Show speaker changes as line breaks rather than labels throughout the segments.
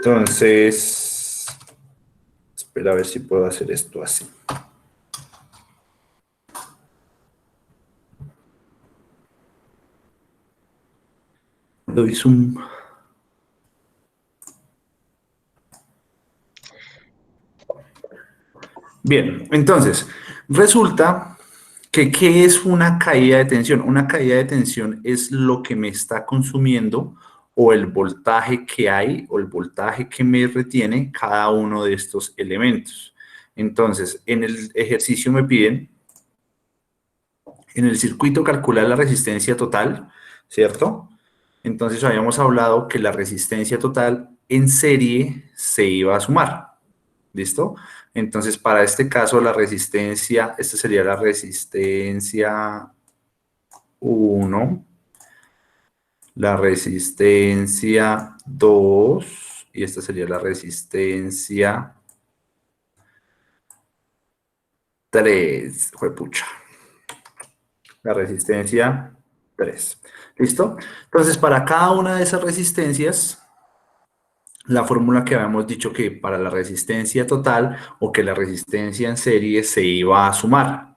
Entonces, espera a ver si puedo hacer esto así. Doy zoom. Bien, entonces, resulta que ¿qué es una caída de tensión? Una caída de tensión es lo que me está consumiendo o el voltaje que hay o el voltaje que me retiene cada uno de estos elementos. Entonces, en el ejercicio me piden, en el circuito calcular la resistencia total, ¿cierto? Entonces habíamos hablado que la resistencia total en serie se iba a sumar. ¿Listo? Entonces, para este caso, la resistencia, esta sería la resistencia 1, la resistencia 2, y esta sería la resistencia 3, juepucha. La resistencia 3. ¿Listo? Entonces, para cada una de esas resistencias, la fórmula que habíamos dicho que para la resistencia total o que la resistencia en serie se iba a sumar.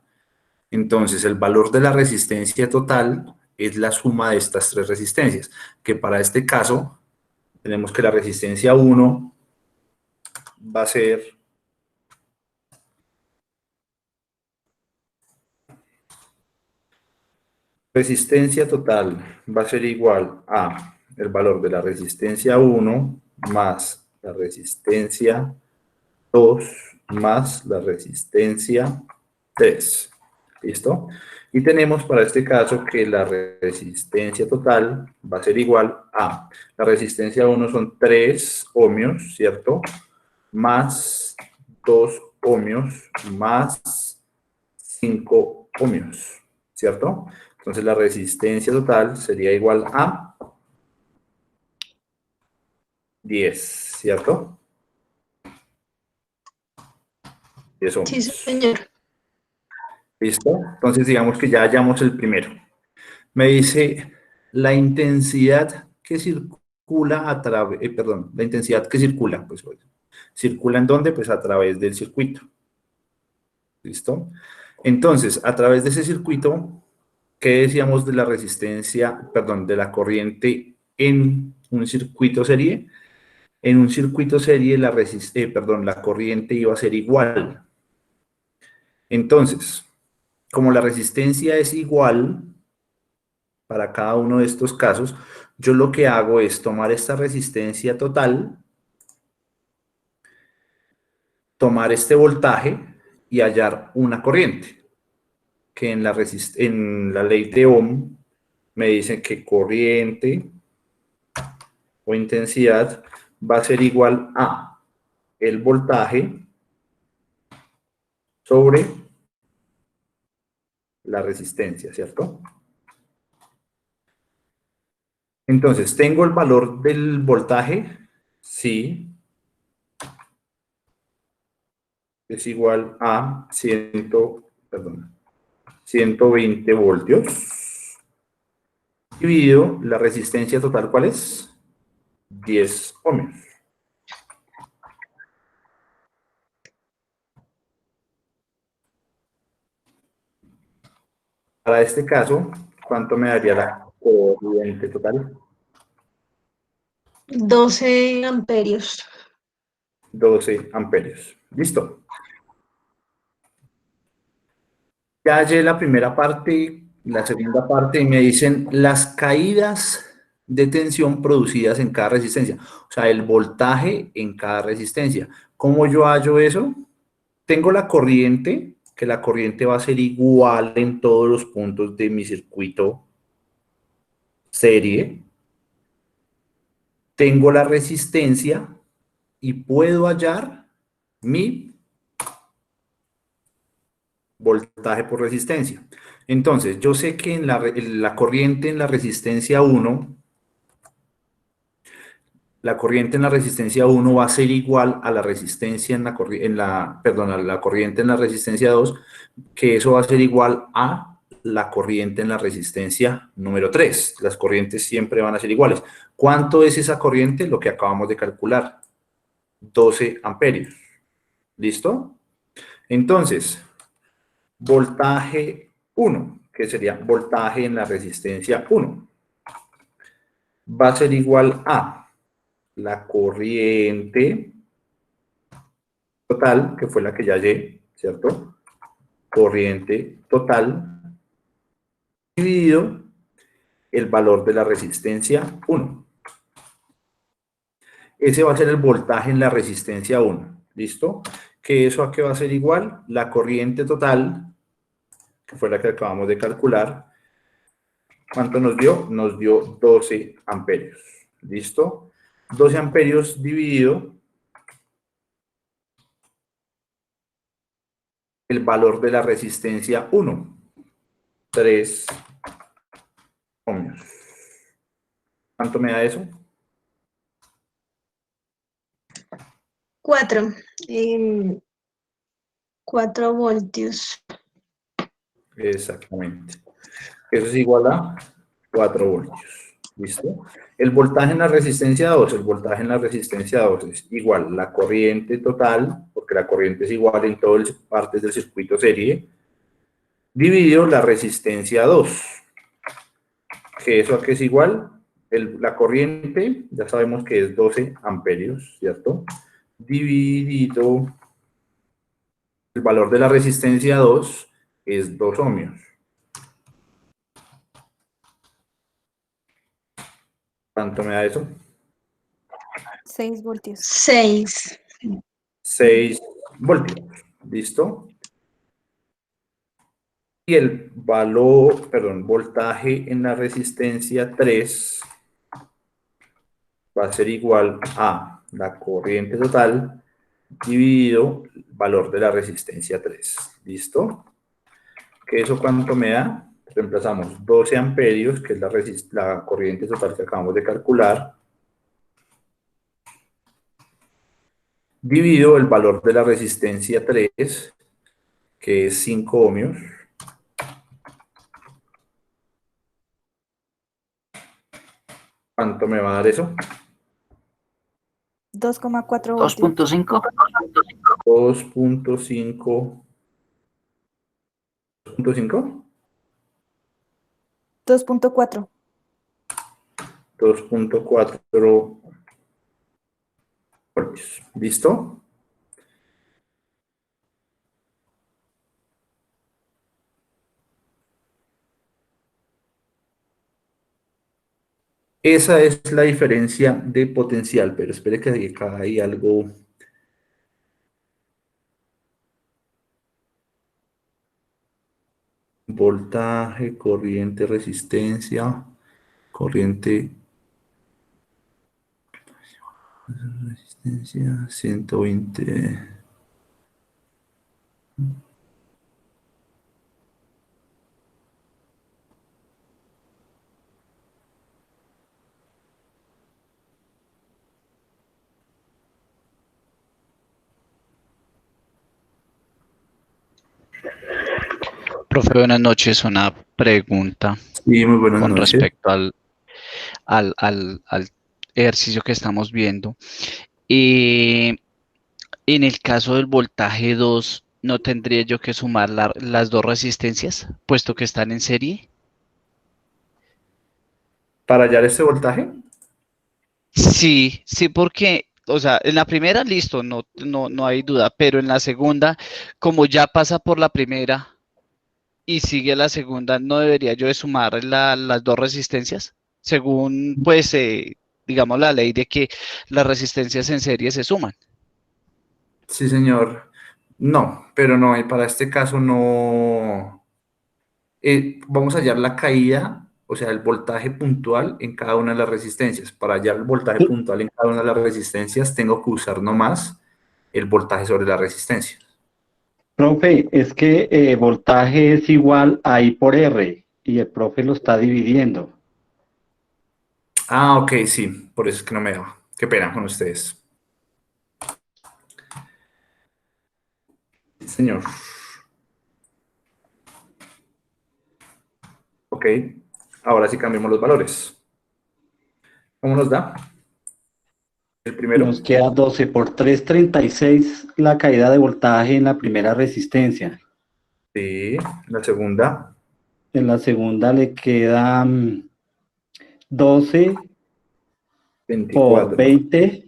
Entonces, el valor de la resistencia total es la suma de estas tres resistencias, que para este caso tenemos que la resistencia 1 va a ser resistencia total va a ser igual a el valor de la resistencia 1 más la resistencia 2 más la resistencia 3. ¿Listo? Y tenemos para este caso que la resistencia total va a ser igual a, la resistencia 1 son 3 ohmios, ¿cierto? Más 2 ohmios más 5 ohmios, ¿cierto? Entonces la resistencia total sería igual a 10, ¿cierto? 10 ohmios.
Sí, señor.
¿Listo? Entonces digamos que ya hallamos el primero. Me dice la intensidad que circula a través, la intensidad que circula, pues circula ¿en dónde? Pues a través del circuito. ¿Listo? Entonces, a través de ese circuito, ¿qué decíamos de la resistencia, perdón, de la corriente en un circuito serie? En un circuito serie la corriente iba a ser igual. Entonces, como la resistencia es igual para cada uno de estos casos, yo lo que hago es tomar esta resistencia total, tomar este voltaje y hallar una corriente, que en la ley de Ohm me dicen que corriente o intensidad va a ser igual a el voltaje sobre la resistencia, ¿cierto? Entonces, ¿tengo el valor del voltaje? Sí. Es igual a 120 voltios. Dividido la resistencia total, ¿cuál es? 10 ohmios. Para este caso, ¿cuánto me daría la corriente total?
12 amperios.
12 amperios. Listo. Ya hallé la primera parte, la segunda parte, y me dicen las caídas de tensión producidas en cada resistencia. O sea, el voltaje en cada resistencia. ¿Cómo yo hallo eso? Tengo la corriente, que la corriente va a ser igual en todos los puntos de mi circuito serie. Tengo la resistencia y puedo hallar mi voltaje por resistencia. Entonces, yo sé que en la corriente en la resistencia 1, la corriente en la resistencia 1 va a ser igual a la resistencia a la corriente en la resistencia 2, que eso va a ser igual a la corriente en la resistencia número 3. Las corrientes siempre van a ser iguales. ¿Cuánto es esa corriente? Lo que acabamos de calcular, 12 amperios. ¿Listo? Entonces, voltaje 1, que sería voltaje en la resistencia 1, va a ser igual a la corriente total, que fue la que ya hallé, ¿cierto? Corriente total dividido el valor de la resistencia 1. Ese va a ser el voltaje en la resistencia 1. ¿Listo? Que eso a qué va a ser igual, la corriente total, que fue la que acabamos de calcular. ¿Cuánto nos dio? Nos dio 12 amperios. ¿Listo? 12 amperios dividido el valor de la resistencia 1. 3 ohmios. ¿Cuánto me da eso?
4. 4 voltios.
Exactamente. Eso es igual a 4 voltios. ¿Listo? El voltaje en la resistencia 2, el voltaje en la resistencia 2 es igual la corriente total, porque la corriente es igual en todas las partes del circuito serie, dividido la resistencia 2, que eso a qué es igual, la corriente, ya sabemos que es 12 amperios, ¿cierto? Dividido el valor de la resistencia 2 es 2 ohmios. ¿Cuánto me da eso?
6 voltios.
6.
6 voltios. ¿Listo? Y el valor, perdón, voltaje en la resistencia 3 va a ser igual a la corriente total dividido el valor de la resistencia 3. ¿Listo? ¿Que eso cuánto me da? Reemplazamos 12 amperios, que es la corriente total que acabamos de calcular, dividido el valor de la resistencia 3, que es 5 ohmios. ¿Cuánto me va a dar eso?
2,4 voltios.
2.5.
2.5. 2.5.
2,4.
2.4 voltios. ¿Listo? Esa es la diferencia de potencial, pero espere que acá hay algo. Voltaje, corriente, resistencia, corriente, resistencia, 120.
Profe, buenas noches. Una pregunta
Sí, muy buenas
con
noches.
respecto al ejercicio que estamos viendo. En el caso del voltaje 2, ¿no tendría yo que sumar las dos resistencias, puesto que están en serie?
Para hallar este voltaje,
Sí, sí, porque, o sea, en la primera, listo, no hay duda, pero en la segunda, como ya pasa por la primera y sigue la segunda, ¿no debería yo de sumar las dos resistencias? Según, pues, digamos, la ley de que las resistencias en serie se suman.
sí, señor. No, pero no, para este caso no. Vamos a hallar la caída, o sea, el voltaje puntual en cada una de las resistencias. Para hallar el voltaje puntual en cada una de las resistencias, tengo que usar nomás el voltaje sobre la resistencia.
Profe, es que voltaje es igual a I por R y el profe lo está dividiendo.
Ah, ok, sí, por eso es que no me daba. Qué pena con ustedes. Sí, señor. Ok, ahora sí cambiamos los valores. ¿Cómo nos da? El primero.
Nos queda 12 por 3, 36 la caída de voltaje en la primera resistencia.
Sí, la segunda.
En la segunda le queda 12 por
24.
20.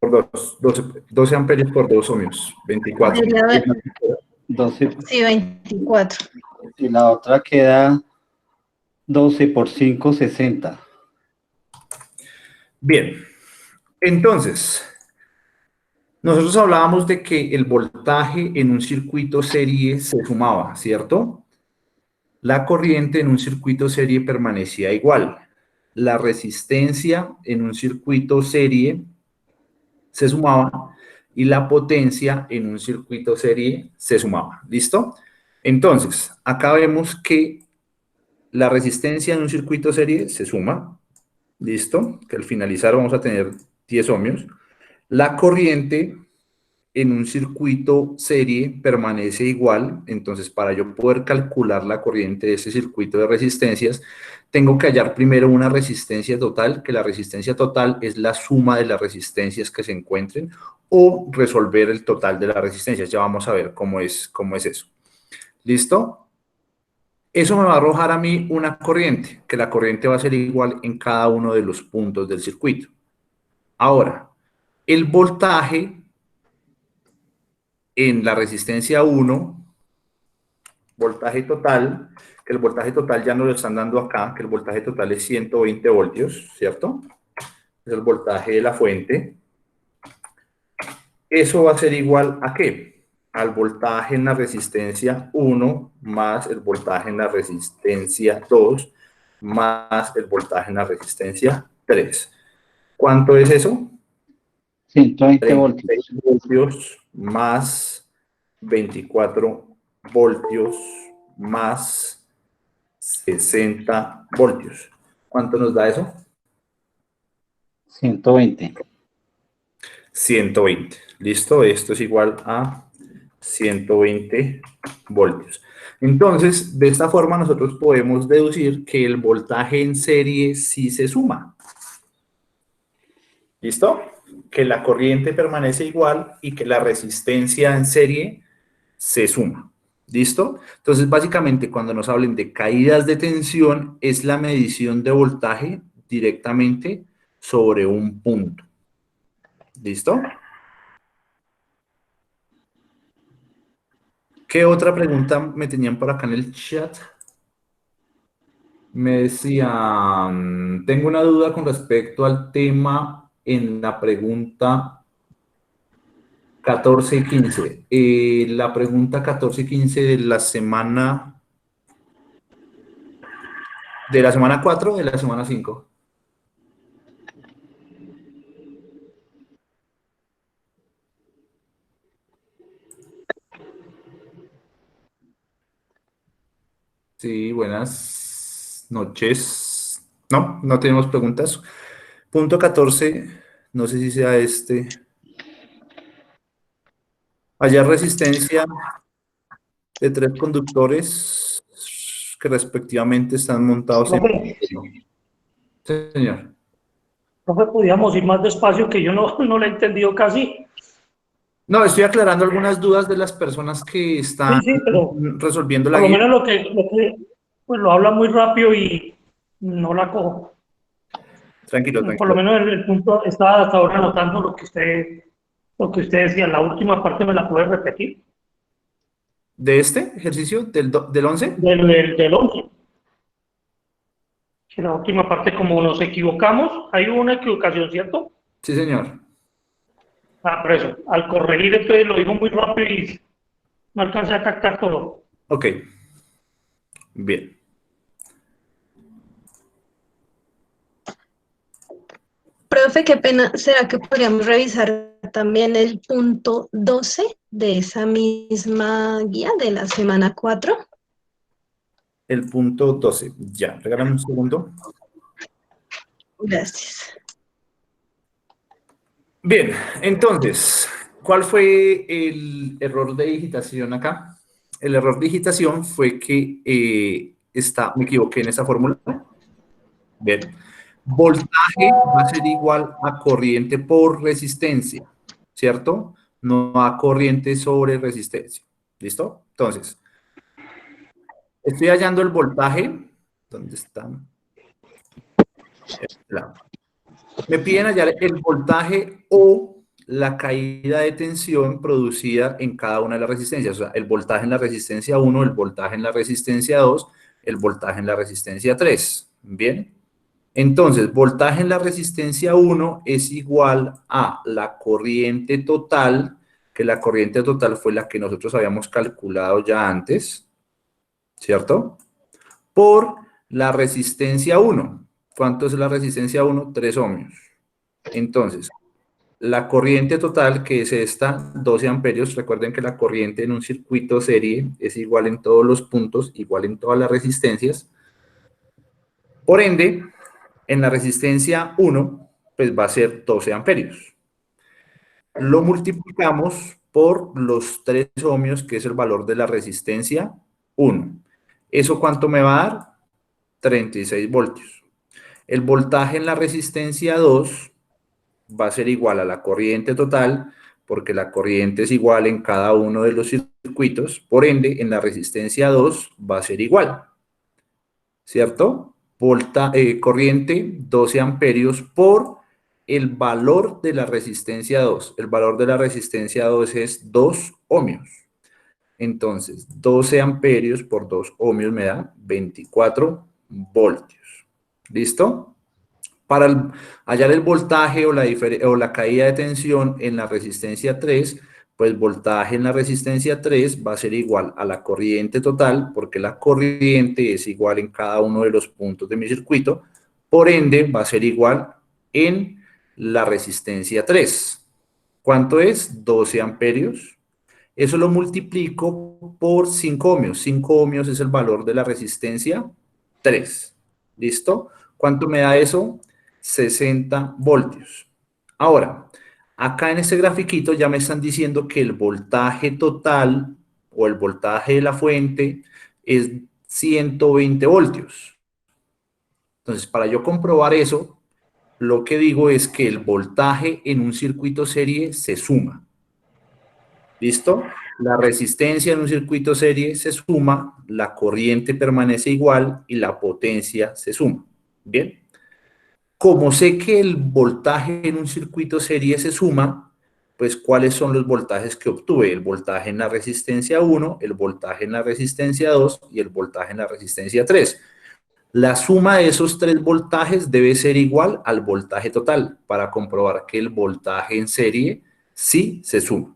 Por 12 amperios por 2 ohmios. 24.
Sería
12,
sí, 24.
y la otra queda 12 por 5, 60.
Bien, entonces, nosotros hablábamos de que el voltaje en un circuito serie se sumaba, ¿cierto? La corriente en un circuito serie permanecía igual. La resistencia en un circuito serie se sumaba y la potencia en un circuito serie se sumaba. ¿Listo? Entonces, acá vemos que la resistencia en un circuito serie se suma. ¿Listo? Que al finalizar vamos a tener 10 ohmios. La corriente en un circuito serie permanece igual, entonces para yo poder calcular la corriente de ese circuito de resistencias, tengo que hallar primero una resistencia total, que la resistencia total es la suma de las resistencias que se encuentren, o resolver el total de las resistencias. Ya vamos a ver cómo es eso. ¿Listo? Eso me va a arrojar a mí una corriente, que la corriente va a ser igual en cada uno de los puntos del circuito. Ahora, el voltaje en la resistencia 1, voltaje total, que el voltaje total ya nos lo están dando acá, que el voltaje total es 120 voltios, ¿cierto? Es el voltaje de la fuente. Eso va a ser igual ¿a qué? Al voltaje en la resistencia 1 más el voltaje en la resistencia 2 más el voltaje en la resistencia 3. ¿Cuánto es eso?
120 voltios.
36 voltios más 24 voltios más 60 voltios. ¿Cuánto nos da eso?
120.
120. ¿Listo? Esto es igual a 120 voltios. Entonces, de esta forma nosotros podemos deducir que el voltaje en serie sí se suma. ¿Listo? Que la corriente permanece igual y que la resistencia en serie se suma. ¿Listo? Entonces, básicamente, cuando nos hablen de caídas de tensión, es la medición de voltaje directamente sobre un punto. ¿Listo? ¿Qué otra pregunta me tenían por acá en el chat? Me decían, tengo una duda con respecto al tema en la pregunta 14 y 15. La pregunta 14 y 15 de la semana 4 o de la semana 5. Sí, buenas noches. No, no tenemos preguntas. Punto 14, no sé si sea este. Hallar resistencia de 3 conductores que respectivamente están montados en...
Profe,
Señor.
profe, podíamos ir más despacio, que yo no lo he entendido casi.
No, estoy aclarando algunas dudas de las personas que están
Sí, pero
resolviendo la
por lo
guía.
menos lo que pues lo habla muy rápido y no la cojo.
Tranquilo,
Por lo
tranquilo.
menos el punto, estaba hasta ahora anotando lo que usted decía. La última parte, ¿me la puede repetir?
¿De este ejercicio? ¿Del 11?
Del 11. Que la última parte, como nos equivocamos, hay una equivocación, ¿cierto?
Sí, señor.
Ah, por eso, al corregir, entonces lo digo muy rápido y no alcancé a captar todo.
Ok. Bien.
Profe, qué pena. ¿Será que podríamos revisar también el punto 12 de esa misma guía de la semana 4?
El punto 12. Ya, regálame un segundo.
Gracias.
Bien, entonces, ¿cuál fue el error de digitación acá? El error de digitación fue que me equivoqué en esa fórmula. Bien, Voltaje va a ser igual a corriente por resistencia, ¿cierto? No a corriente sobre resistencia. ¿Listo? Entonces, estoy hallando el voltaje. ¿Dónde están? Me piden hallar el voltaje o la caída de tensión producida en cada una de las resistencias. O sea, el voltaje en la resistencia 1, el voltaje en la resistencia 2, el voltaje en la resistencia 3. ¿Bien? Entonces, voltaje en la resistencia 1 es igual a la corriente total, que la corriente total fue la que nosotros habíamos calculado ya antes, ¿cierto? Por la resistencia 1. ¿Cuánto es la resistencia 1? 3 ohmios. Entonces, la corriente total, que es esta, 12 amperios, recuerden que la corriente en un circuito serie es igual en todos los puntos, igual en todas las resistencias. Por ende, en la resistencia 1, pues va a ser 12 amperios. Lo multiplicamos por los 3 ohmios, que es el valor de la resistencia 1. ¿Eso cuánto me va a dar? 36 voltios. El voltaje en la resistencia 2 va a ser igual a la corriente total, porque la corriente es igual en cada uno de los circuitos, por ende, en la resistencia 2 va a ser igual, ¿cierto? Corriente 12 amperios por el valor de la resistencia 2. El valor de la resistencia 2 es 2 ohmios. Entonces, 12 amperios por 2 ohmios me da 24 voltios. ¿Listo? Para hallar el voltaje o la caída de tensión en la resistencia 3, pues voltaje en la resistencia 3 va a ser igual a la corriente total, porque la corriente es igual en cada uno de los puntos de mi circuito, por ende va a ser igual en la resistencia 3. ¿Cuánto es? 12 amperios. Eso lo multiplico por 5 ohmios. 5 ohmios es el valor de la resistencia 3. ¿Listo? ¿Cuánto me da eso? 60 voltios. Ahora, acá en este grafiquito ya me están diciendo que el voltaje total o el voltaje de la fuente es 120 voltios. Entonces, para yo comprobar eso, lo que digo es que el voltaje en un circuito serie se suma. ¿Listo? La resistencia en un circuito serie se suma, la corriente permanece igual y la potencia se suma. ¿Bien? Como sé que el voltaje en un circuito serie se suma, pues ¿cuáles son los voltajes que obtuve? El voltaje en la resistencia 1, el voltaje en la resistencia 2 y el voltaje en la resistencia 3. La suma de esos 3 voltajes debe ser igual al voltaje total para comprobar que el voltaje en serie sí se suma.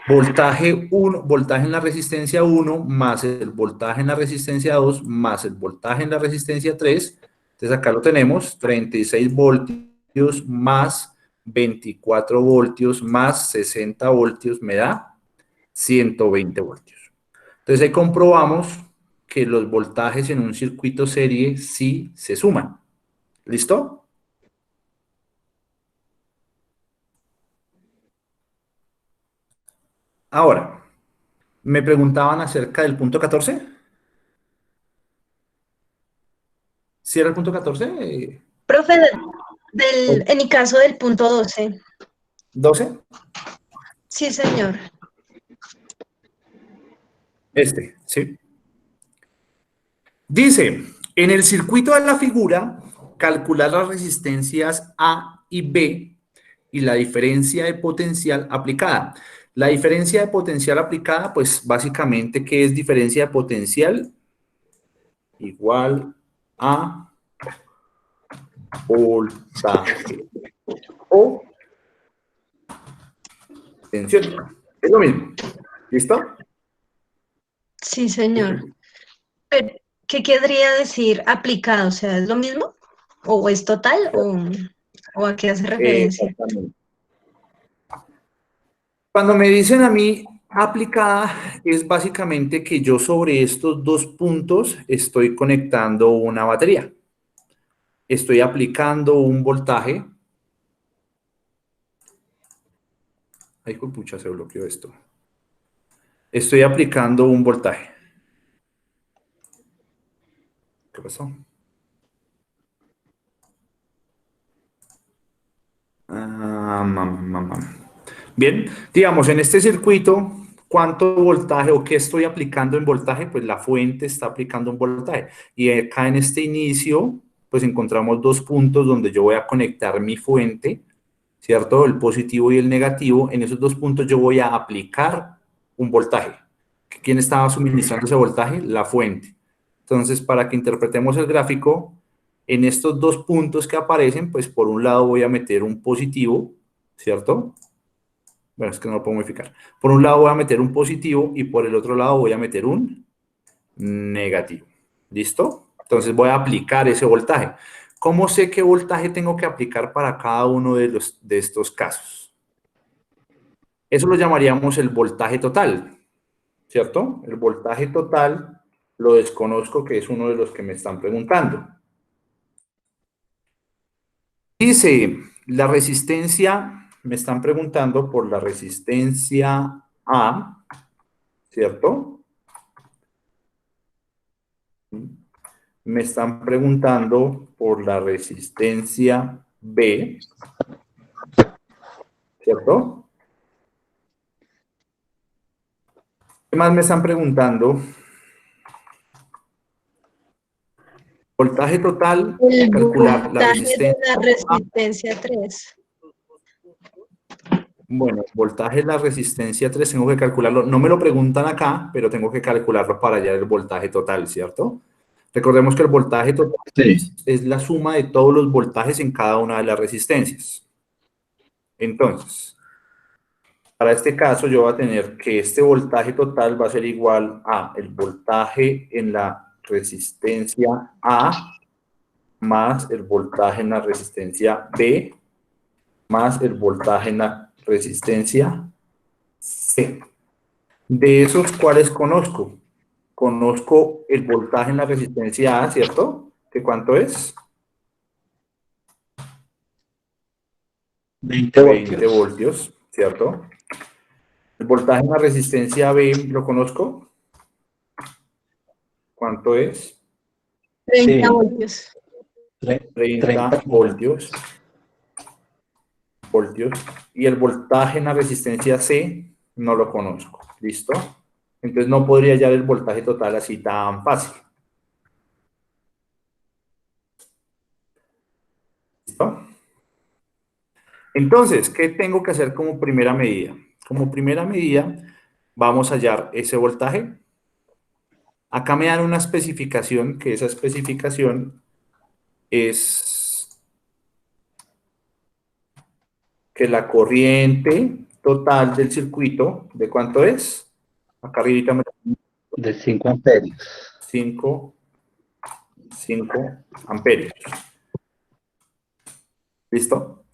Voltaje 1, voltaje en la resistencia 1 más el voltaje en la resistencia 2 más el voltaje en la resistencia 3. Entonces acá lo tenemos, 36 voltios más 24 voltios más 60 voltios me da 120 voltios. Entonces ahí comprobamos que los voltajes en un circuito serie sí se suman. ¿Listo? Ahora, me preguntaban acerca del punto 14. ¿Sí era el punto 14?
Profe, en mi caso del punto 12.
¿12?
Sí, señor.
¿Sí? Dice, en el circuito de la figura, calcular las resistencias A y B y la diferencia de potencial aplicada. La diferencia de potencial aplicada, pues básicamente, ¿qué es diferencia de potencial? Igual a voltaje o tensión. Es lo mismo. ¿Listo?
Sí, señor. Pero, ¿qué querría decir aplicado? O sea, ¿es lo mismo? ¿O es total? ¿O a qué hace referencia?
Exactamente. Cuando me dicen a mí aplicada, es básicamente que yo sobre estos 2 puntos estoy conectando una batería. Estoy aplicando un voltaje. Ay, pucha, se bloqueó esto. Estoy aplicando un voltaje. ¿Qué pasó? Bien, digamos, en este circuito, ¿cuánto voltaje o qué estoy aplicando en voltaje? Pues la fuente está aplicando un voltaje. Y acá en este inicio, pues encontramos dos puntos donde yo voy a conectar mi fuente, ¿cierto? El positivo y el negativo. En esos dos puntos yo voy a aplicar un voltaje. ¿Quién estaba suministrando ese voltaje? La fuente. Entonces, para que interpretemos el gráfico, en estos dos puntos que aparecen, pues por un lado voy a meter un positivo, ¿cierto? Bueno, es que no lo puedo modificar. Por un lado voy a meter un positivo y por el otro lado voy a meter un negativo. ¿Listo? Entonces voy a aplicar ese voltaje. ¿Cómo sé qué voltaje tengo que aplicar para cada uno de estos casos? Eso lo llamaríamos el voltaje total, ¿cierto? El voltaje total lo desconozco, que es uno de los que me están preguntando. Dice, la resistencia, me están preguntando por la resistencia A, ¿cierto? Me están preguntando por la resistencia B, ¿cierto? ¿Qué más me están preguntando? Voltaje total,
El
calcular la
voltaje de
resistencia.
la resistencia 3.
Bueno, voltaje de la resistencia 3 tengo que calcularlo. No me lo preguntan acá, pero tengo que calcularlo para hallar el voltaje total, ¿cierto? Recordemos que el voltaje total es la suma de todos los voltajes en cada una de las resistencias. Entonces, para este caso yo voy a tener que este voltaje total va a ser igual a el voltaje en la resistencia A más el voltaje en la resistencia B más el voltaje en la resistencia C. De esos, ¿cuáles conozco? Conozco el voltaje en la resistencia A, ¿cierto? ¿Que cuánto es? 20 voltios, ¿cierto? El voltaje en la resistencia B, ¿lo conozco? ¿Cuánto es?
30 voltios.
30 voltios. Y el voltaje en la resistencia C no lo conozco. ¿Listo? Entonces no podría hallar el voltaje total así tan fácil. ¿Listo? Entonces, ¿qué tengo que hacer como primera medida? Como primera medida, vamos a hallar ese voltaje. Acá me dan una especificación, que esa especificación es que la corriente total del circuito, ¿de cuánto es? Acá arriba me
de 5 amperios.
5 amperios. ¿Listo?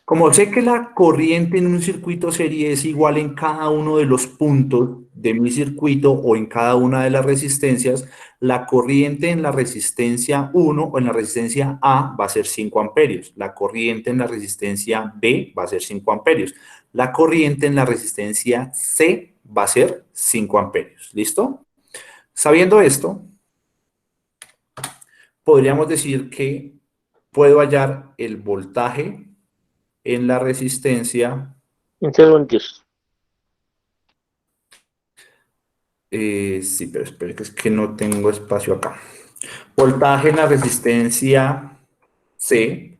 Como sé que la corriente en un circuito serie es igual en cada uno de los puntos de mi circuito o en cada una de las resistencias, la corriente en la resistencia 1 o en la resistencia A va a ser 5 amperios. La corriente en la resistencia B va a ser 5 amperios. La corriente en la resistencia C va a ser 5 amperios. ¿Listo? Sabiendo esto, podríamos decir que puedo hallar el voltaje en la resistencia.
15 voltios.
Sí, pero espere que es que no tengo espacio acá. Voltaje en la resistencia C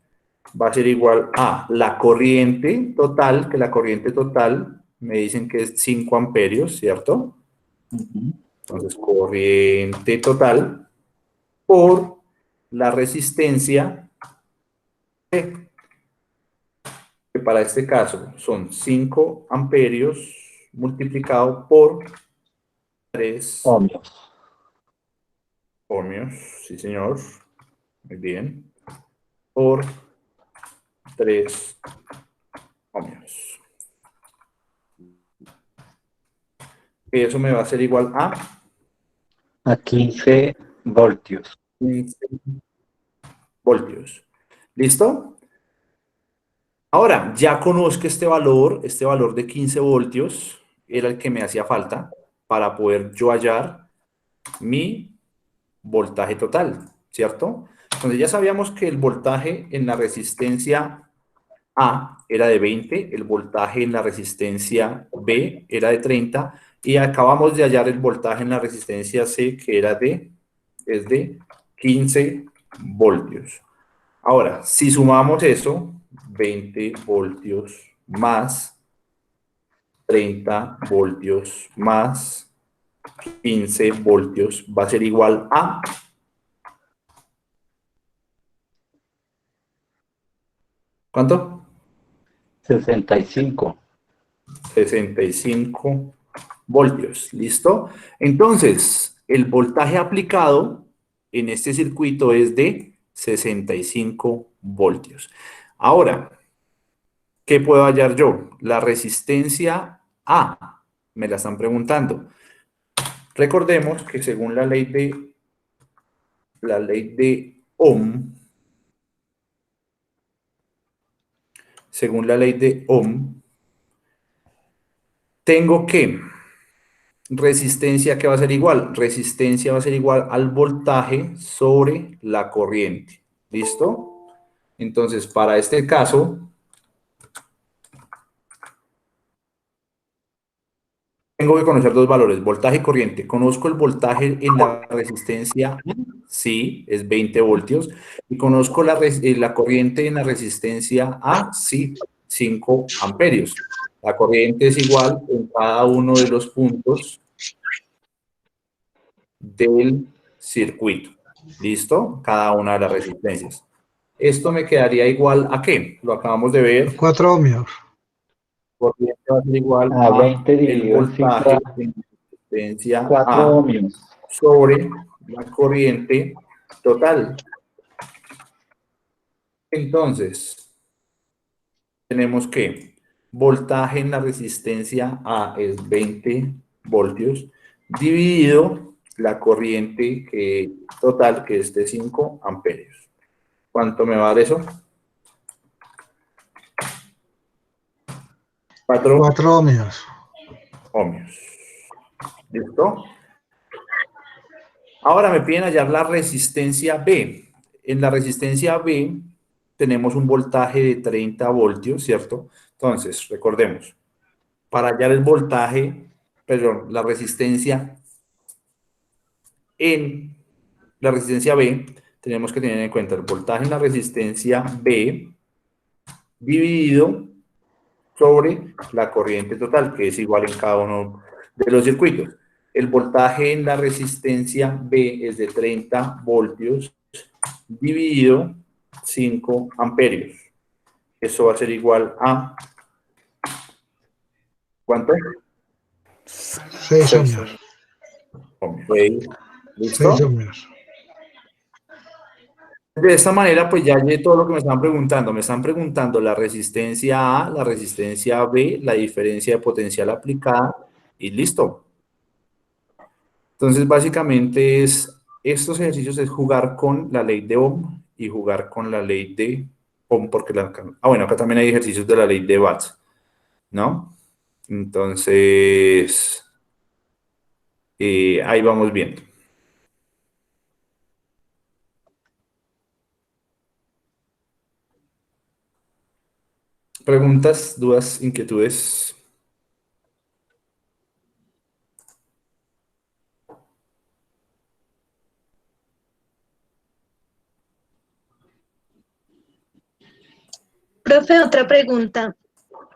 va a ser igual a la corriente total, que la corriente total me dicen que es 5 amperios, ¿cierto? Entonces, corriente total por la resistencia C, que para este caso son 5 amperios multiplicado por 3 ohmios, sí señor, muy bien, por 3 ohmios. Eso me va a ser igual
a 15 voltios.
15 voltios. ¿Listo? Ahora, ya conozco este valor de 15 voltios, era el que me hacía falta para poder yo hallar mi voltaje total, ¿cierto? Entonces ya sabíamos que el voltaje en la resistencia A era de 20, el voltaje en la resistencia B era de 30 y acabamos de hallar el voltaje en la resistencia C que es de 15 voltios. Ahora, si sumamos eso, 20 voltios más 30 voltios más 15 voltios va a ser igual a... ¿Cuánto?
65.
65 voltios. ¿Listo? Entonces, el voltaje aplicado en este circuito es de 65 voltios. Ahora, ¿qué puedo hallar yo? La resistencia A. Me la están preguntando. Recordemos que según la ley de Ohm, según la ley de Ohm, tengo que resistencia que va a ser igual. Resistencia va a ser igual al voltaje sobre la corriente. ¿Listo? Entonces, para este caso, tengo que conocer dos valores, voltaje y corriente. ¿Conozco el voltaje en la resistencia? Sí, es 20 voltios. ¿Y conozco la corriente en la resistencia A? Sí, 5 amperios. La corriente es igual en cada uno de los puntos del circuito. ¿Listo? Cada una de las resistencias. Esto me quedaría igual ¿a qué? Lo acabamos de ver.
4 ohmios.
Corriente va a ser igual
A
a
20
el
dividido en 5
voltaje en resistencia
4
A
ohmios.
sobre la corriente total. Entonces, tenemos que voltaje en la resistencia A es 20 voltios dividido la corriente total que es de 5 amperios. ¿Cuánto me va a dar eso? 4
4 ohmios.
ohmios. ¿Listo? Ahora me piden hallar la resistencia B. En la resistencia B tenemos un voltaje de 30 voltios, ¿cierto? Entonces, recordemos, para hallar el voltaje, perdón, la resistencia en la resistencia B, tenemos que tener en cuenta el voltaje en la resistencia B dividido sobre la corriente total, que es igual en cada uno de los circuitos. El voltaje en la resistencia B es de 30 voltios dividido 5 amperios. Eso va a ser igual a... ¿Cuánto?
6 ohmios.
ohmios. ¿Listo?
6 ohmios.
De esta manera, pues ya hallé todo lo que me están preguntando. Me están preguntando la resistencia A, la resistencia B, la diferencia de potencial aplicada y listo. Entonces, básicamente estos ejercicios es jugar con la ley de Ohm y jugar con la ley de Ohm, porque bueno, acá también hay ejercicios de la ley de Watts, ¿no? Entonces, ahí vamos viendo. ¿Preguntas, dudas, inquietudes?
Profe, otra pregunta.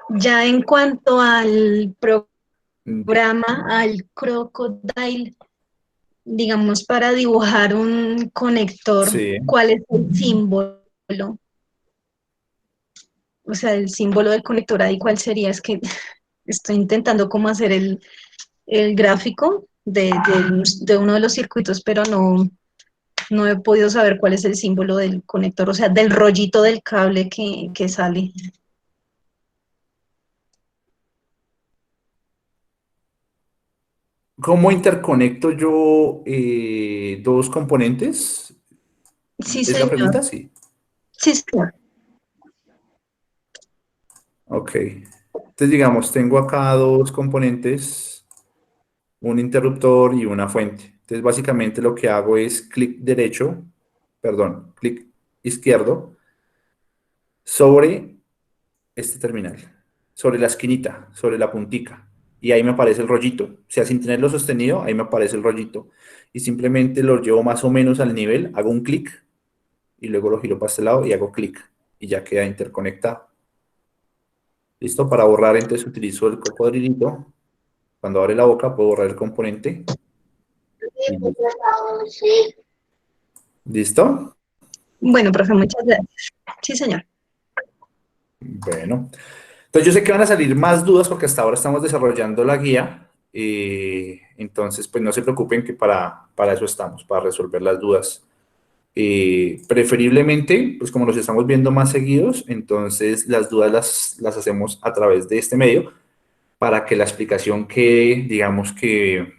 Ya en cuanto al programa, al Crocodile, digamos, para dibujar un conector,
Sí.
¿cuál es el símbolo? O sea, el símbolo del conector ahí, ¿cuál sería? Es que estoy intentando cómo hacer el gráfico de uno de los circuitos, pero no he podido saber cuál es el símbolo del conector, o sea, del rollito del cable que sale.
¿Cómo interconecto yo dos componentes?
Sí,
¿Es la
señor.
pregunta? Sí.
Sí, señor.
Ok. Entonces, digamos, tengo acá dos componentes, un interruptor y una fuente. Entonces, básicamente lo que hago es clic izquierdo sobre este terminal, sobre la esquinita, sobre la puntica, y ahí me aparece el rollito. O sea, sin tenerlo sostenido, ahí me aparece el rollito. Y simplemente lo llevo más o menos al nivel, hago un clic, y luego lo giro para este lado y hago clic, y ya queda interconectado. ¿Listo? Para borrar, entonces utilizo el cocodrilito. Cuando abre la boca, puedo borrar el componente. ¿Listo?
Bueno, profe, muchas gracias. Sí, señor.
Bueno. Entonces yo sé que van a salir más dudas porque hasta ahora estamos desarrollando la guía. Entonces, pues no se preocupen que para eso estamos, para resolver las dudas. Preferiblemente, pues como los estamos viendo más seguidos, entonces las dudas las hacemos a través de este medio para que la explicación quede, digamos que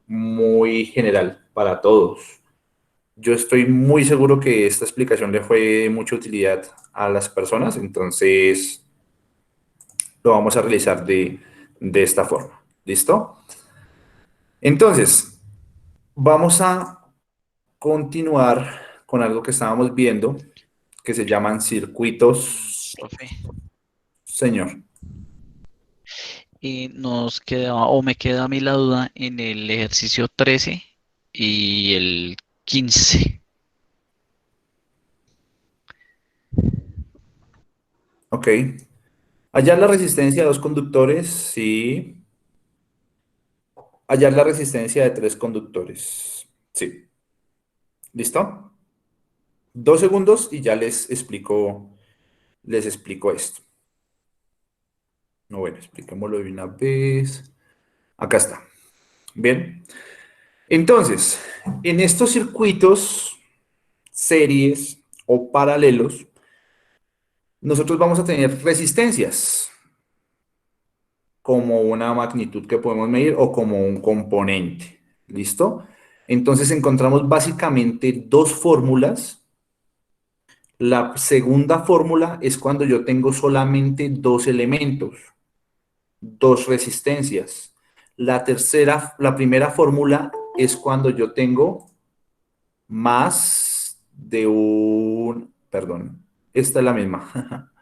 muy general para todos. Yo estoy muy seguro que esta explicación le fue de mucha utilidad a las personas, entonces lo vamos a realizar de esta forma. ¿Listo? Entonces, vamos a continuar con algo que estábamos viendo, que se llaman circuitos.
Profe.
Señor.
Y nos queda, o me queda a mí la duda en el ejercicio 13 y el 15.
Ok. Hallar la resistencia de dos conductores, sí. Hallar la resistencia de tres conductores, sí. ¿Listo? 2 segundos y ya les explico esto. No, bueno, expliquémoslo de una vez. Acá está. Bien. Entonces, en estos circuitos, series o paralelos, nosotros vamos a tener resistencias como una magnitud que podemos medir o como un componente. ¿Listo? Entonces encontramos básicamente dos fórmulas. La segunda fórmula es cuando yo tengo solamente dos elementos, dos resistencias. La primera fórmula es cuando yo tengo más de un, perdón, esta es la misma,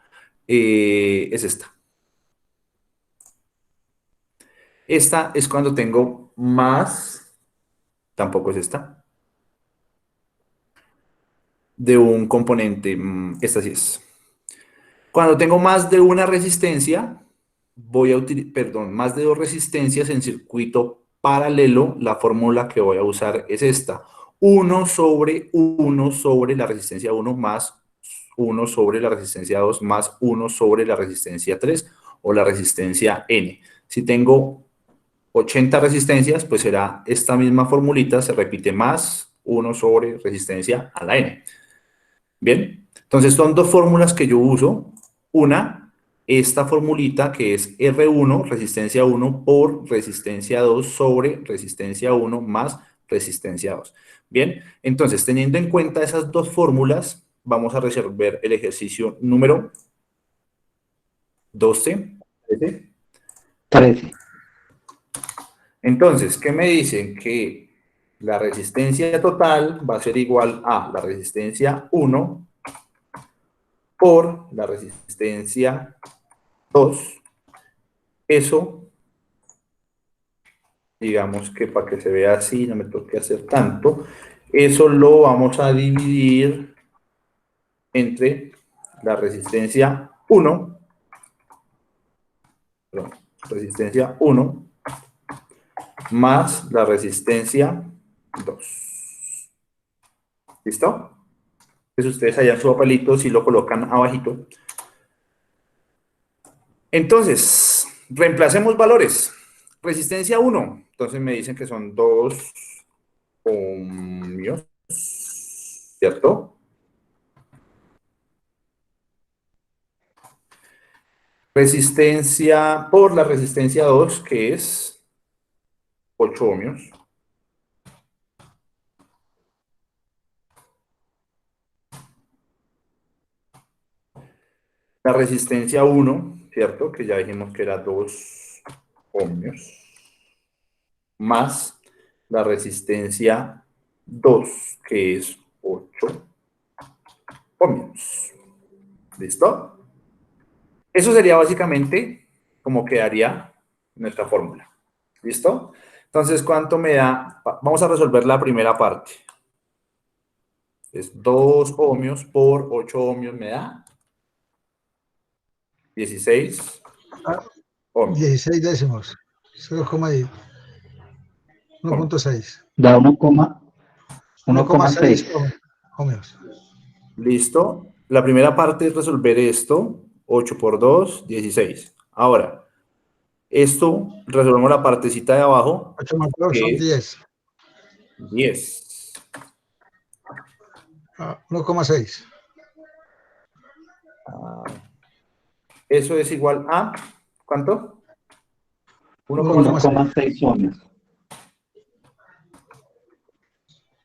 es esta. Esta es cuando tengo más, tampoco es esta, de un componente, esta sí es. Cuando tengo más de una resistencia, voy a utilizar, perdón, más de dos resistencias en circuito paralelo, la fórmula que voy a usar es esta. 1 sobre la resistencia 1 más 1 sobre la resistencia 2 más 1 sobre la resistencia 3 o la resistencia N. Si tengo 80 resistencias, pues será esta misma formulita, se repite más 1 sobre resistencia a la N. Bien, entonces son dos fórmulas que yo uso. Una, esta formulita que es R1, resistencia 1 por resistencia 2 sobre resistencia 1 más resistencia 2. Bien, entonces teniendo en cuenta esas dos fórmulas, vamos a resolver el ejercicio número 12. 13.
13.
Entonces, ¿qué me dicen? Que la resistencia total va a ser igual a la resistencia 1 por la resistencia 2. Eso, digamos que para que se vea así, no me toque hacer tanto, eso lo vamos a dividir entre la resistencia 1, perdón, resistencia 1 más la resistencia 2. ¿Listo? Entonces ustedes allá en su papelito si lo colocan abajito. Entonces, reemplacemos valores. Resistencia 1, entonces me dicen que son 2 ohmios, ¿cierto? Resistencia por la resistencia 2, que es 8 ohmios. La resistencia 1, ¿cierto? Que ya dijimos que era 2 ohmios. Más la resistencia 2, que es 8 ohmios. ¿Listo? Eso sería básicamente como quedaría nuestra fórmula. ¿Listo? Entonces, ¿cuánto me da? Vamos a resolver la primera parte. Es 2 ohmios por 8 ohmios me da 16 ohmios.
16 décimos. 1,6.
Da 1,6.
Ohmios.
¿Listo? La primera parte es resolver esto. 8 por 2, 16. Ahora, esto, resolvemos la partecita de abajo.
8 más 2
que
son
es
10.
10.
1,6.
Eso es igual a, ¿cuánto?
1,6 ohmios.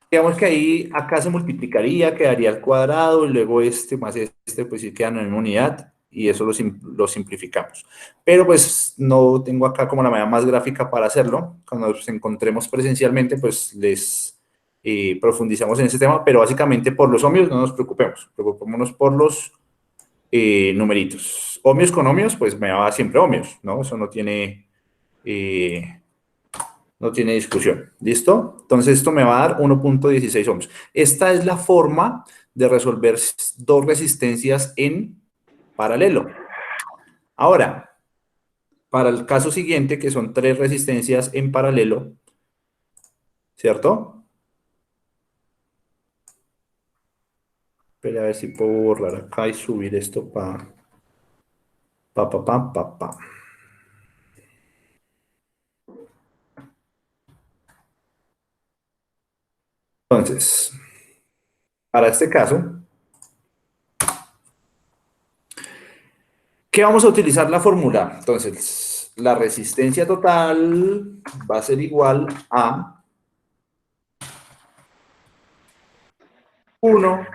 Digamos que ahí, acá se multiplicaría, quedaría al cuadrado, y luego este más este, pues sí quedan en una unidad, y eso lo simplificamos. Pero pues no tengo acá como la manera más gráfica para hacerlo. Cuando nos encontremos presencialmente, pues les profundizamos en ese tema, pero básicamente por los ohmios no nos preocupemos, preocupémonos por los numeritos. Ohmios con ohmios, pues me va siempre ohmios, ¿no? Eso no tiene discusión. ¿Listo? Entonces esto me va a dar 1.16 ohmios. Esta es la forma de resolver dos resistencias en paralelo. Ahora, para el caso siguiente, que son tres resistencias en paralelo, ¿cierto? Espera a ver si puedo borrar acá y subir esto para... Entonces, para este caso, ¿qué vamos a utilizar la fórmula? Entonces, la resistencia total va a ser igual a 1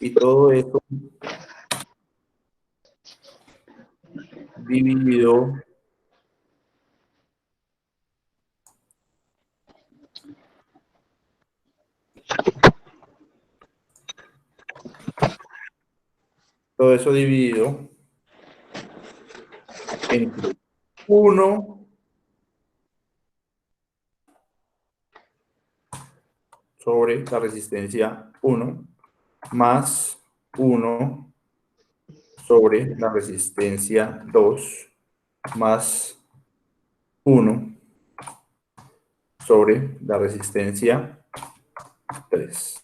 y todo esto dividido entre 1 sobre la resistencia 1 más 1 sobre la resistencia 2 más 1 sobre la resistencia 3.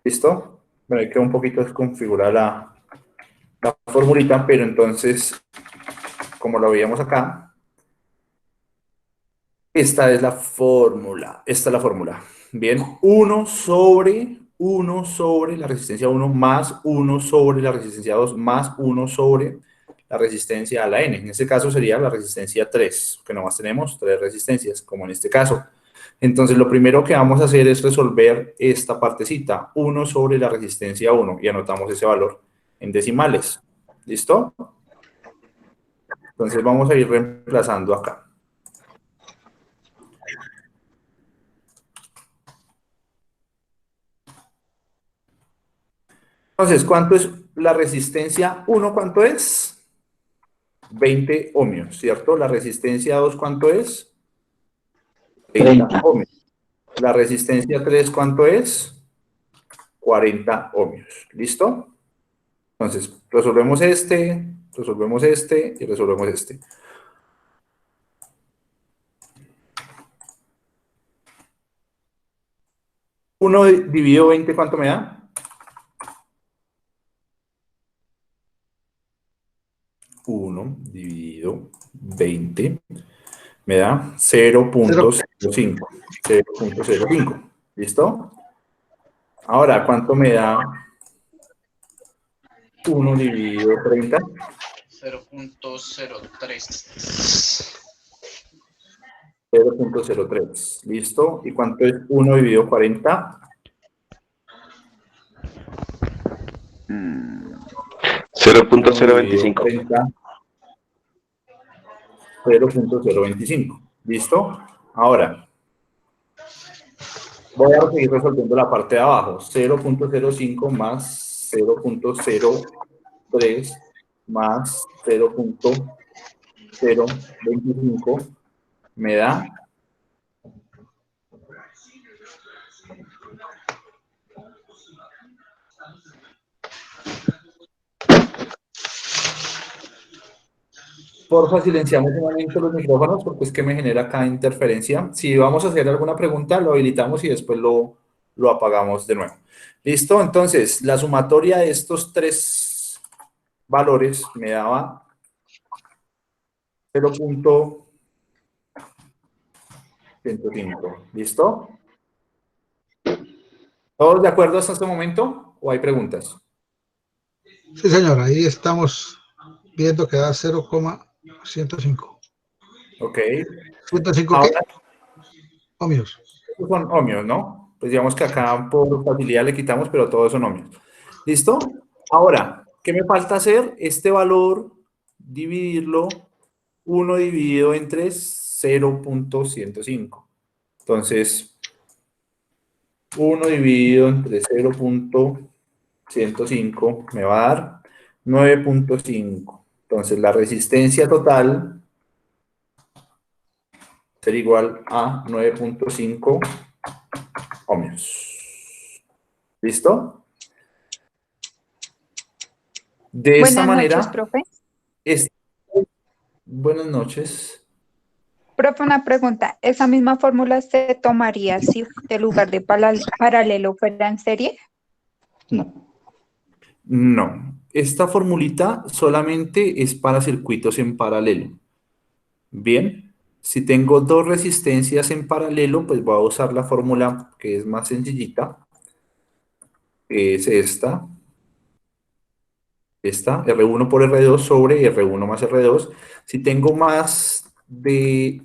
¿Listo? Bueno, ahí queda un poquito desconfigurada la formulita, pero entonces, como lo veíamos acá, esta es la fórmula. Esta es la fórmula. Bien, 1 sobre la resistencia 1 más 1 sobre la resistencia 2 más 1 sobre la resistencia a la N. En este caso sería la resistencia 3, que nomás tenemos 3 resistencias, como en este caso. Entonces, lo primero que vamos a hacer es resolver esta partecita, 1 sobre la resistencia 1, y anotamos ese valor en decimales. ¿Listo? Entonces, vamos a ir reemplazando acá. Entonces, ¿cuánto es la resistencia 1? ¿Cuánto es? 20 ohmios, ¿cierto? La resistencia 2, ¿cuánto es? 30 ohmios. La resistencia 3, ¿cuánto es? 40 ohmios. ¿Listo? Entonces, resolvemos este y resolvemos este. Uno dividido 20, ¿cuánto me da? 1 dividido 20 me da 0.05. 0.05. ¿Listo? Ahora, ¿cuánto me da 1 dividido 30?
0.03.
0.03. ¿Listo? ¿Y cuánto es 1 dividido 40?
0.025.
0.025. ¿Listo? Ahora, voy a seguir resolviendo la parte de abajo. 0.05 más 0.03 más 0.025 me da porfa, silenciamos un momento los micrófonos porque es que me genera acá interferencia. Si vamos a hacer alguna pregunta, lo habilitamos y después lo apagamos de nuevo. ¿Listo? Entonces, la sumatoria de estos tres valores me daba 0.105. ¿Listo? ¿Todos de acuerdo hasta este momento? ¿O hay preguntas?
Sí, señor, ahí estamos viendo que da 0,105.
Ok.
105 ¿qué?
Ahora,
Ohmios.
estos son ohmios, ¿no? Pues digamos que acá por facilidad le quitamos, pero todos son ohmios. ¿Listo? Ahora, ¿qué me falta hacer? Este valor, dividirlo, 1 dividido entre 0.105. Entonces, 1 dividido entre 0.105 me va a dar 9.5. Entonces, la resistencia total será igual a 9.5 ohmios. ¿Listo? De esta
Buenas noches,
manera,
profe.
buenas noches.
Profe, una pregunta. ¿Esa misma fórmula se tomaría si el lugar de paralelo fuera en serie?
No.
No, esta formulita solamente es para circuitos en paralelo. Bien, si tengo dos resistencias en paralelo, pues voy a usar la fórmula que es más sencillita, que es esta, R1 por R2 sobre R1 más R2. Si tengo más de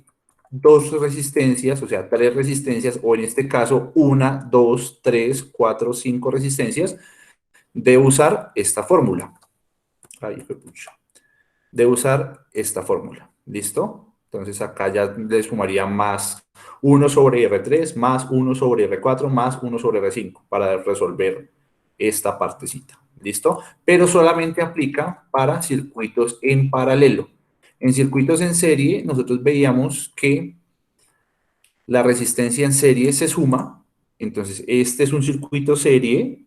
dos resistencias, o sea, tres resistencias, o en este caso, una, dos, tres, cuatro, cinco resistencias, debo usar esta fórmula. Ahí fue pucha. Debo usar esta fórmula. ¿Listo? Entonces acá ya le sumaría más 1 sobre R3, más 1 sobre R4, más 1 sobre R5 para resolver esta partecita. ¿Listo? Pero solamente aplica para circuitos en paralelo. En circuitos en serie, nosotros veíamos que la resistencia en serie se suma. Entonces, este es un circuito serie.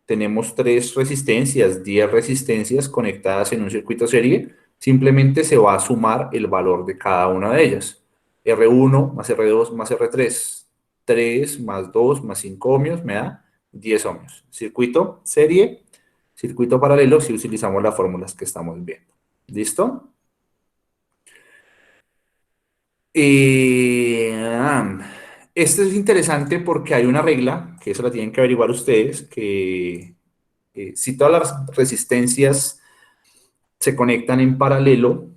Tenemos 3 resistencias, 10 resistencias conectadas en un circuito serie. Simplemente se va a sumar el valor de cada una de ellas. R1 más R2 más R3. 3 más 2 más 5 ohmios me da 10 ohmios. Circuito serie, circuito paralelo si utilizamos las fórmulas que estamos viendo. ¿Listo? Este es interesante porque hay una regla, que eso la tienen que averiguar ustedes, que si todas las resistencias se conectan en paralelo,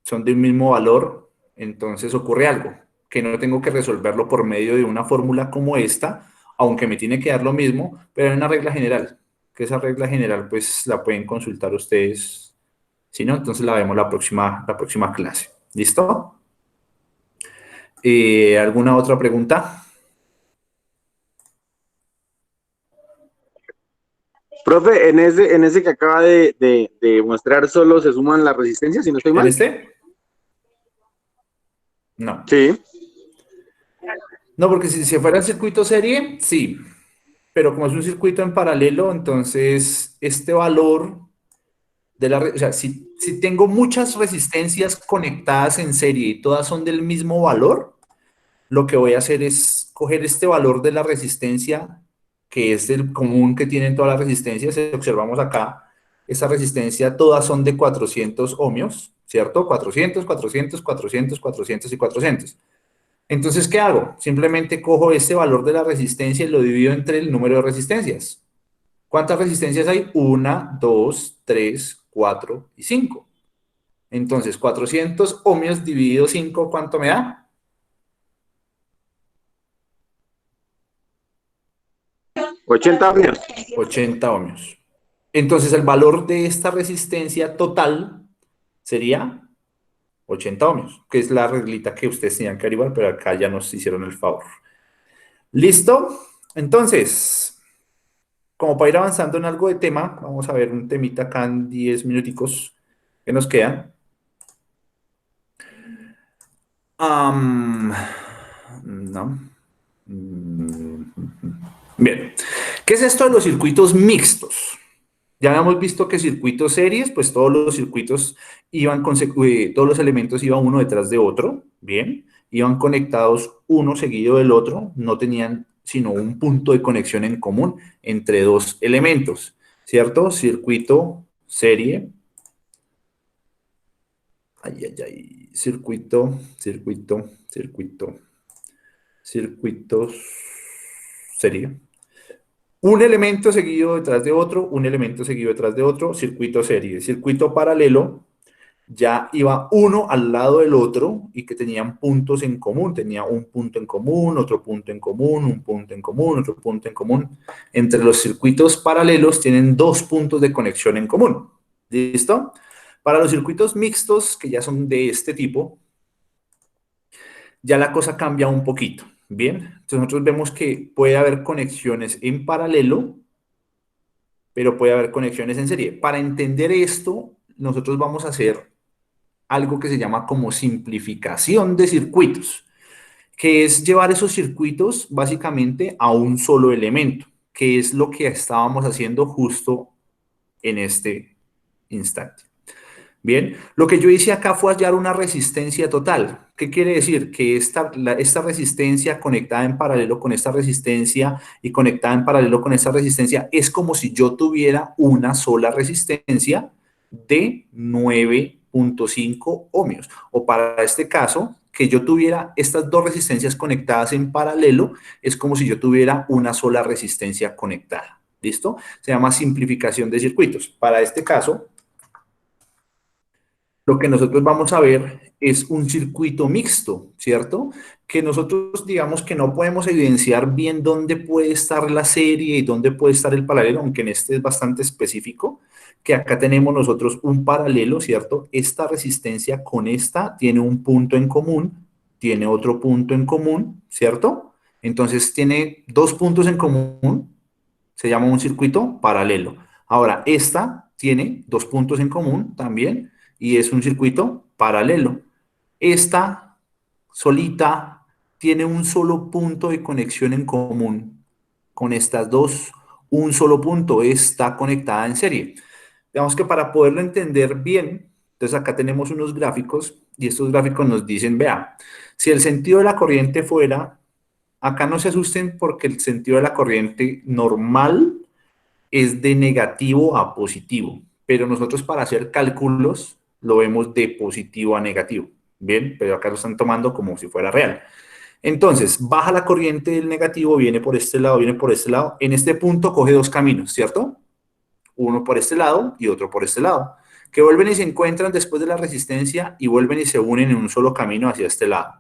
son de un mismo valor, entonces ocurre algo, que no tengo que resolverlo por medio de una fórmula como esta, aunque me tiene que dar lo mismo, pero hay una regla general, que esa regla general pues la pueden consultar ustedes, si no, entonces la vemos la próxima clase. ¿Listo? ¿Alguna otra pregunta?
Profe, en ese que acaba de mostrar, solo se suman las resistencias, si no estoy
¿En
mal.
este? No.
Sí.
No, porque si fuera el circuito serie, sí. Pero como es un circuito en paralelo, entonces este valor o sea, si tengo muchas resistencias conectadas en serie y todas son del mismo valor, lo que voy a hacer es coger este valor de la resistencia, que es el común que tienen todas las resistencias. Si observamos acá, esa resistencia todas son de 400 ohmios, ¿cierto? 400, 400, 400, 400 y 400. Entonces, ¿qué hago? Simplemente cojo este valor de la resistencia y lo divido entre el número de resistencias. ¿Cuántas resistencias hay? 1, 2, 3, 4 y 5. Entonces, 400 ohmios dividido 5, ¿cuánto me da?
80 ohmios.
80 ohmios. Entonces, el valor de esta resistencia total sería 80 ohmios, que es la reglita que ustedes tenían que averiguar, pero acá ya nos hicieron el favor. ¿Listo? Entonces, como para ir avanzando en algo de tema, vamos a ver un temita acá en 10 minuticos que nos quedan. No. Bien. ¿Qué es esto de los circuitos mixtos? Ya habíamos visto que circuitos series, pues todos los circuitos iban todos los elementos iban uno detrás de otro, bien, iban conectados uno seguido del otro, no tenían sino un punto de conexión en común entre dos elementos, ¿cierto? Circuito serie, circuitos serie. Un elemento seguido detrás de otro, un elemento seguido detrás de otro, circuito serie. Circuito paralelo, ya iba uno al lado del otro y que tenían puntos en común. Tenía un punto en común, otro punto en común, un punto en común, otro punto en común. Entre los circuitos paralelos tienen dos puntos de conexión en común. ¿Listo? Para los circuitos mixtos, que ya son de este tipo, ya la cosa cambia un poquito. Bien, entonces nosotros vemos que puede haber conexiones en paralelo, pero puede haber conexiones en serie. Para entender esto, nosotros vamos a hacer algo que se llama como simplificación de circuitos, que es llevar esos circuitos básicamente a un solo elemento, que es lo que estábamos haciendo justo en este instante. Bien, lo que yo hice acá fue hallar una resistencia total. ¿Qué quiere decir? Que esta resistencia conectada en paralelo con esta resistencia y conectada en paralelo con esta resistencia es como si yo tuviera una sola resistencia de 9.5 ohmios. O para este caso, que yo tuviera estas dos resistencias conectadas en paralelo, es como si yo tuviera una sola resistencia conectada. ¿Listo? Se llama simplificación de circuitos. Para este caso, lo que nosotros vamos a ver es un circuito mixto, ¿cierto? Que nosotros digamos que no podemos evidenciar bien dónde puede estar la serie y dónde puede estar el paralelo, aunque en este es bastante específico, que acá tenemos nosotros un paralelo, ¿cierto? Esta resistencia con esta tiene un punto en común, tiene otro punto en común, ¿cierto? Entonces tiene dos puntos en común, se llama un circuito paralelo. Ahora, esta tiene dos puntos en común también, y es un circuito paralelo. Esta solita tiene un solo punto de conexión en común con estas dos, un solo punto, está conectada en serie. Digamos que para poderlo entender bien, entonces acá tenemos unos gráficos y estos gráficos nos dicen, vea, si el sentido de la corriente fuera, acá no se asusten porque el sentido de la corriente normal es de negativo a positivo, pero nosotros para hacer cálculos lo vemos de positivo a negativo, ¿bien? Pero acá lo están tomando como si fuera real. Entonces, baja la corriente del negativo, viene por este lado, viene por este lado. En este punto coge dos caminos, ¿cierto? Uno por este lado y otro por este lado, que vuelven y se encuentran después de la resistencia y vuelven y se unen en un solo camino hacia este lado.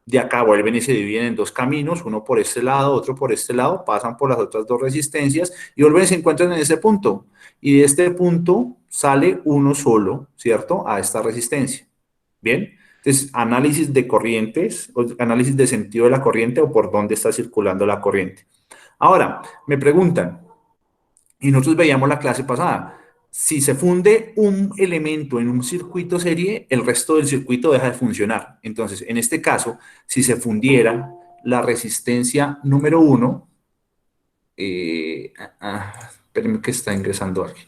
De acá vuelven y se dividen en dos caminos, uno por este lado, otro por este lado, pasan por las otras dos resistencias y vuelven y se encuentran en ese punto. Y de este punto sale uno solo, ¿cierto? A esta resistencia. ¿Bien? Entonces, análisis de corrientes, o análisis de sentido de la corriente o por dónde está circulando la corriente. Ahora, me preguntan, y nosotros veíamos la clase pasada, si se funde un elemento en un circuito serie, el resto del circuito deja de funcionar. Entonces, en este caso, si se fundiera la resistencia número 1, espérenme que está ingresando alguien.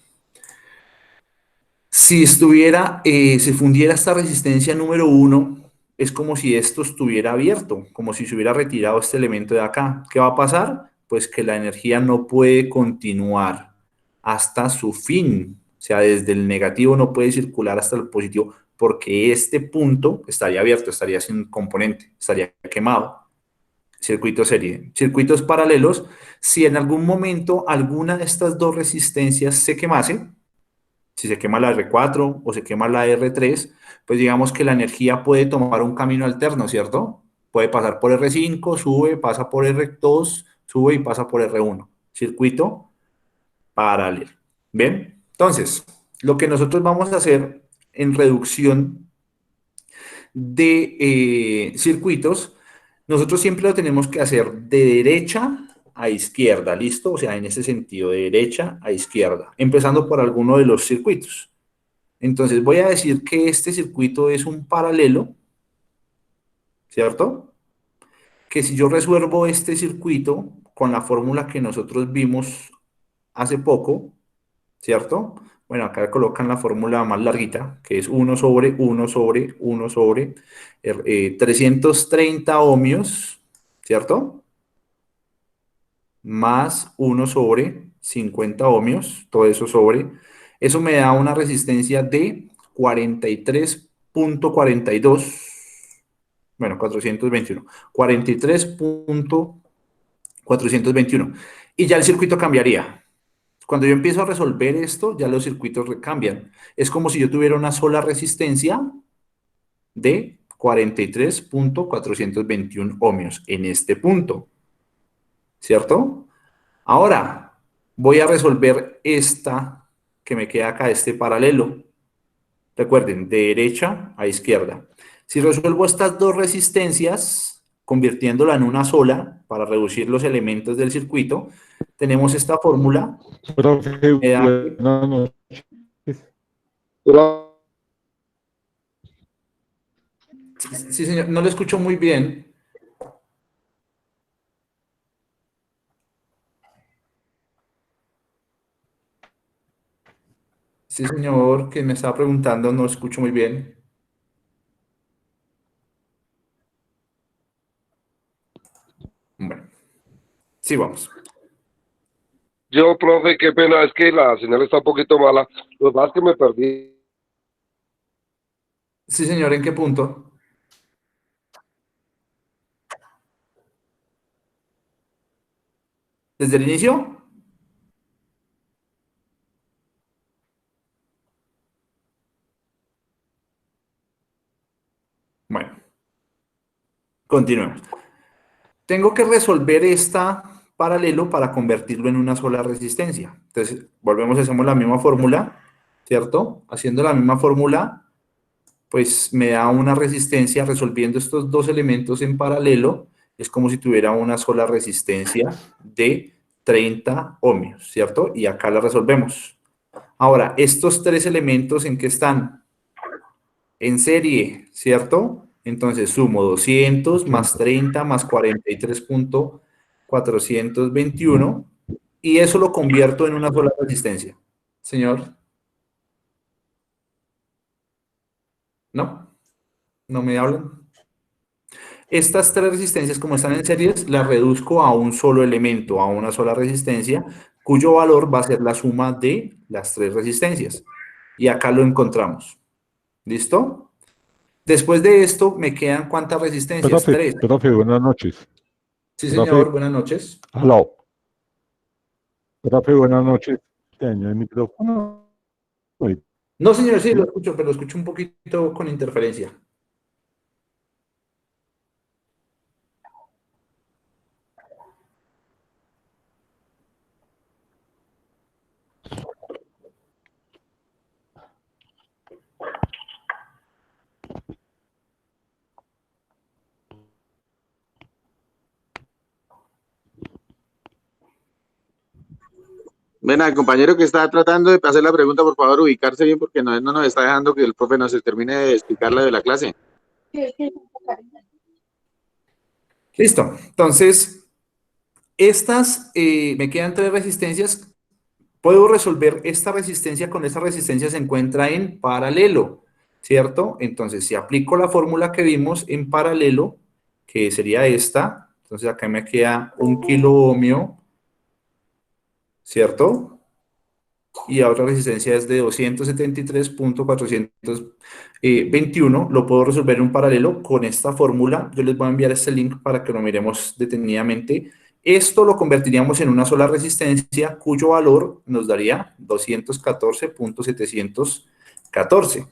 Si estuviera, se fundiera esta resistencia número 1, es como si esto estuviera abierto, como si se hubiera retirado este elemento de acá. ¿Qué va a pasar? Pues que la energía no puede continuar hasta su fin. O sea, desde el negativo no puede circular hasta el positivo porque este punto estaría abierto, estaría sin componente, estaría quemado. Circuito serie. Circuitos paralelos, si en algún momento alguna de estas dos resistencias se quemase, si se quema la R4 o se quema la R3, pues digamos que la energía puede tomar un camino alterno, ¿cierto? Puede pasar por R5, sube, pasa por R2, sube y pasa por R1. Circuito paralelo. ¿Bien? Entonces, lo que nosotros vamos a hacer en reducción de circuitos, nosotros siempre lo tenemos que hacer de derecha a izquierda, ¿listo? O sea, en ese sentido, de derecha a izquierda, empezando por alguno de los circuitos. Entonces, voy a decir que este circuito es un paralelo, ¿cierto? Que si yo resuelvo este circuito con la fórmula que nosotros vimos hace poco, ¿cierto? Bueno, acá colocan la fórmula más larguita, que es 1 sobre 1 sobre 1 sobre 330 ohmios, ¿cierto? Más 1 sobre 50 ohmios, todo eso sobre. Eso me da una resistencia de 43.42, bueno, 421, 43.421. Y ya el circuito cambiaría. Cuando yo empiezo a resolver esto, ya los circuitos cambian. Es como si yo tuviera una sola resistencia de 43.421 ohmios en este punto, ¿cierto? Ahora, voy a resolver esta que me queda acá, este paralelo. Recuerden, de derecha a izquierda. Si resuelvo estas dos resistencias, convirtiéndola en una sola, para reducir los elementos del circuito, tenemos esta fórmula.
Profe, buenas noches.
Sí, señor, no lo escucho muy bien. Sí, señor, que me estaba preguntando, no escucho muy bien. Bueno, sí, vamos.
Yo, profe, qué pena, es que la señal está un poquito mala. Lo más que me perdí.
Sí, señor, ¿en qué punto? ¿Desde el inicio? Bueno, continuemos. Tengo que resolver esta paralelo para convertirlo en una sola resistencia. Entonces, volvemos, hacemos la misma fórmula, ¿cierto? Haciendo la misma fórmula, pues me da una resistencia resolviendo estos dos elementos en paralelo. Es como si tuviera una sola resistencia de 30 ohmios, ¿cierto? Y acá la resolvemos. Ahora, estos tres elementos, ¿en qué están? En serie, ¿cierto? Entonces sumo 200 más 30 más 43.421 y eso lo convierto en una sola resistencia. Señor. ¿No? ¿No me hablan? Estas tres resistencias, como están en series, las reduzco a un solo elemento, a una sola resistencia, cuyo valor va a ser la suma de las tres resistencias. Y acá lo encontramos. ¿Listo? Después de esto, me quedan ¿cuántas resistencias? Tres.
Profe, buenas noches.
Sí, señor, buenas noches.
Aló. Profe, buenas noches. ¿Dañó el micrófono?
No, señor, sí, lo escucho, pero lo escucho un poquito con interferencia.
Ven, al compañero que está tratando de hacer la pregunta, por favor, ubicarse bien porque no nos está dejando que el profe nos termine de explicar la de la clase.
Listo. Entonces, estas me quedan tres resistencias. Puedo resolver esta resistencia con esta resistencia, se encuentra en paralelo, ¿cierto? Entonces, si aplico la fórmula que vimos en paralelo, que sería esta, entonces acá me queda 1 kilo ohmio, ¿cierto? Y la otra resistencia es de 273.421. Lo puedo resolver en un paralelo con esta fórmula. Yo les voy a enviar este link para que lo miremos detenidamente. Esto lo convertiríamos en una sola resistencia cuyo valor nos daría 214.714.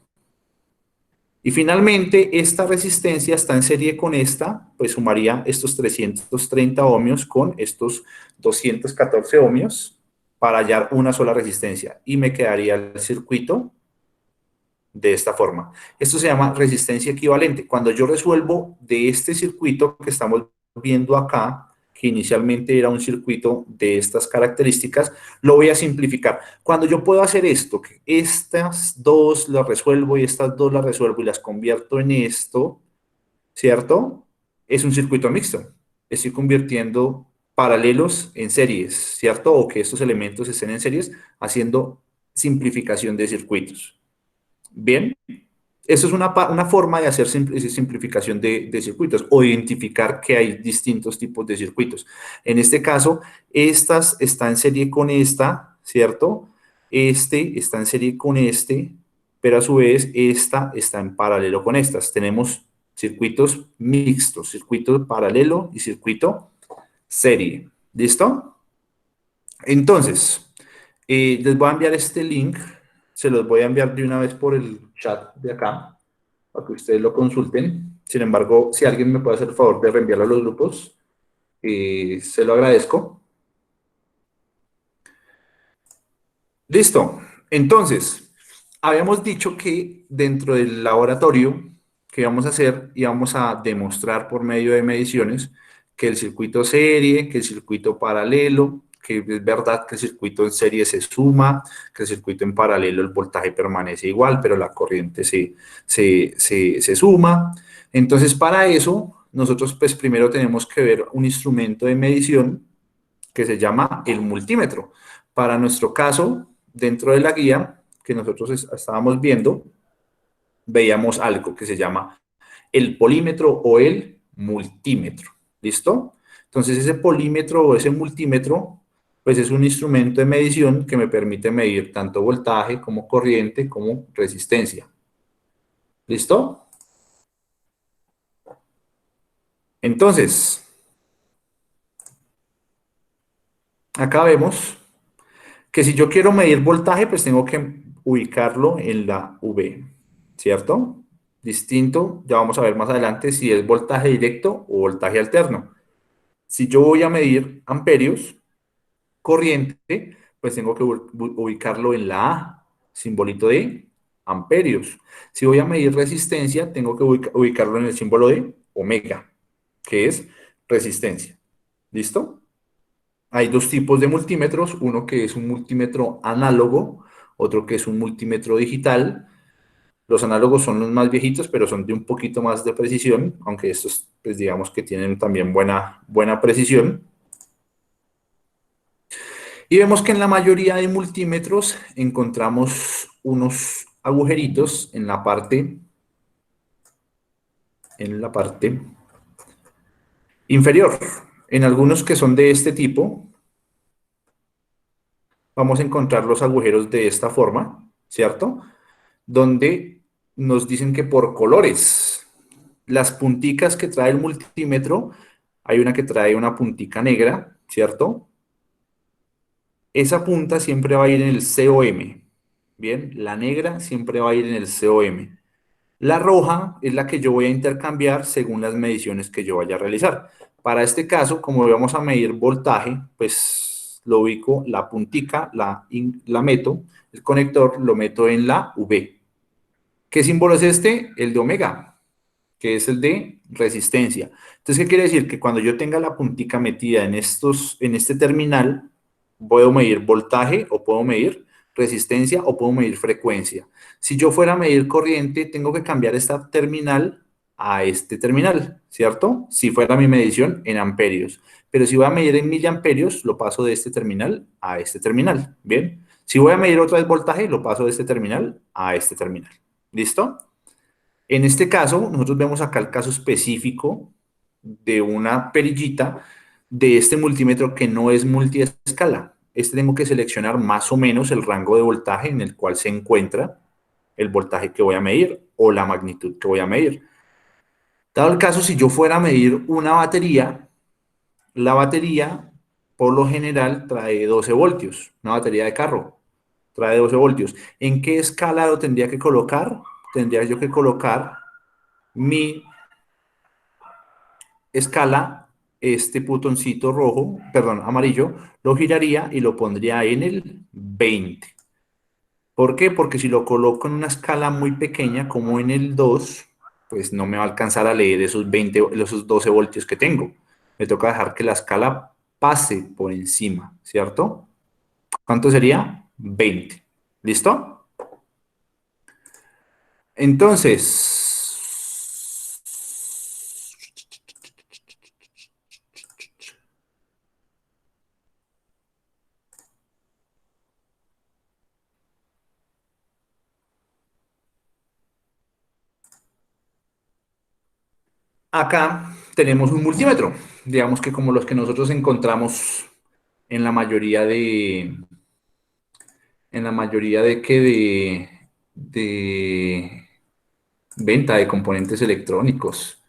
Y finalmente, esta resistencia está en serie con esta, pues sumaría estos 330 ohmios con estos 214 ohmios para hallar una sola resistencia. Y me quedaría el circuito de esta forma. Esto se llama resistencia equivalente. Cuando yo resuelvo de este circuito que estamos viendo acá, que inicialmente era un circuito de estas características, lo voy a simplificar. Cuando yo puedo hacer esto, que estas dos las resuelvo y estas dos las resuelvo y las convierto en esto, ¿cierto? Es un circuito mixto. Estoy convirtiendo paralelos en series, ¿cierto? O que estos elementos estén en series, haciendo simplificación de circuitos. Bien, eso es una forma de hacer simplificación de circuitos o identificar que hay distintos tipos de circuitos. En este caso, estas están en serie con esta, ¿cierto? Este está en serie con este, pero a su vez esta está en paralelo con estas. Tenemos circuitos mixtos, circuito paralelo y circuito serie. ¿Listo? Entonces, les voy a enviar este link. Se los voy a enviar de una vez por el chat de acá, para que ustedes lo consulten. Sin embargo, si alguien me puede hacer el favor de reenviarlo a los grupos, se lo agradezco. Listo. Entonces, habíamos dicho que dentro del laboratorio que íbamos a hacer, íbamos a demostrar por medio de mediciones que el circuito serie, que el circuito paralelo, que es verdad que el circuito en serie se suma, que el circuito en paralelo el voltaje permanece igual, pero la corriente se suma. Entonces, para eso, nosotros pues primero tenemos que ver un instrumento de medición que se llama el multímetro. Para nuestro caso, dentro de la guía que nosotros estábamos viendo, veíamos algo que se llama el polímetro o el multímetro. ¿Listo? Entonces, ese polímetro o ese multímetro pues es un instrumento de medición que me permite medir tanto voltaje como corriente como resistencia. ¿Listo? Entonces, acá vemos que si yo quiero medir voltaje, pues tengo que ubicarlo en la V, ¿cierto? Distinto, ya vamos a ver más adelante si es voltaje directo o voltaje alterno. Si yo voy a medir amperios, corriente, pues tengo que ubicarlo en la A, simbolito de amperios. Si voy a medir resistencia, tengo que ubicarlo en el símbolo de omega, que es resistencia. ¿Listo? Hay dos tipos de multímetros, uno que es un multímetro análogo, otro que es un multímetro digital. Los análogos son los más viejitos, pero son de un poquito más de precisión, aunque estos, pues digamos que tienen también buena precisión. Y vemos que en la mayoría de multímetros encontramos unos agujeritos en la parte inferior. En algunos que son de este tipo, vamos a encontrar los agujeros de esta forma, ¿cierto? Donde nos dicen que por colores, las punticas que trae el multímetro, hay una que trae una puntica negra, ¿cierto? Esa punta siempre va a ir en el COM. Bien, la negra siempre va a ir en el COM. La roja es la que yo voy a intercambiar según las mediciones que yo vaya a realizar. Para este caso, como vamos a medir voltaje, pues lo ubico, la puntica, la meto, el conector lo meto en la V. ¿Qué símbolo es este? El de omega, que es el de resistencia. Entonces, ¿qué quiere decir? Que cuando yo tenga la puntica metida en este terminal, puedo medir voltaje o puedo medir resistencia o puedo medir frecuencia. Si yo fuera a medir corriente, tengo que cambiar esta terminal a este terminal, ¿cierto? Si fuera mi medición en amperios. Pero si voy a medir en miliamperios, lo paso de este terminal a este terminal, ¿bien? Si voy a medir otra vez voltaje, lo paso de este terminal a este terminal. ¿Listo? En este caso, nosotros vemos acá el caso específico de una perillita de este multímetro que no es multiescala. Tengo que seleccionar más o menos el rango de voltaje en el cual se encuentra el voltaje que voy a medir o la magnitud que voy a medir. Dado el caso, si yo fuera a medir una batería, la batería por lo general trae 12 voltios, una batería de carro trae 12 voltios. ¿En qué escala lo tendría que colocar? Tendría yo que colocar mi escala, este botoncito rojo, perdón, amarillo, lo giraría y lo pondría en el 20. ¿Por qué? Porque si lo coloco en una escala muy pequeña, como en el 2, pues no me va a alcanzar a leer esos 12 voltios que tengo. me toca dejar que la escala pase por encima, ¿cierto? ¿Cuánto sería? 20. ¿Listo? Entonces, acá tenemos un multímetro, digamos que como los que nosotros encontramos en la mayoría de de venta de componentes electrónicos,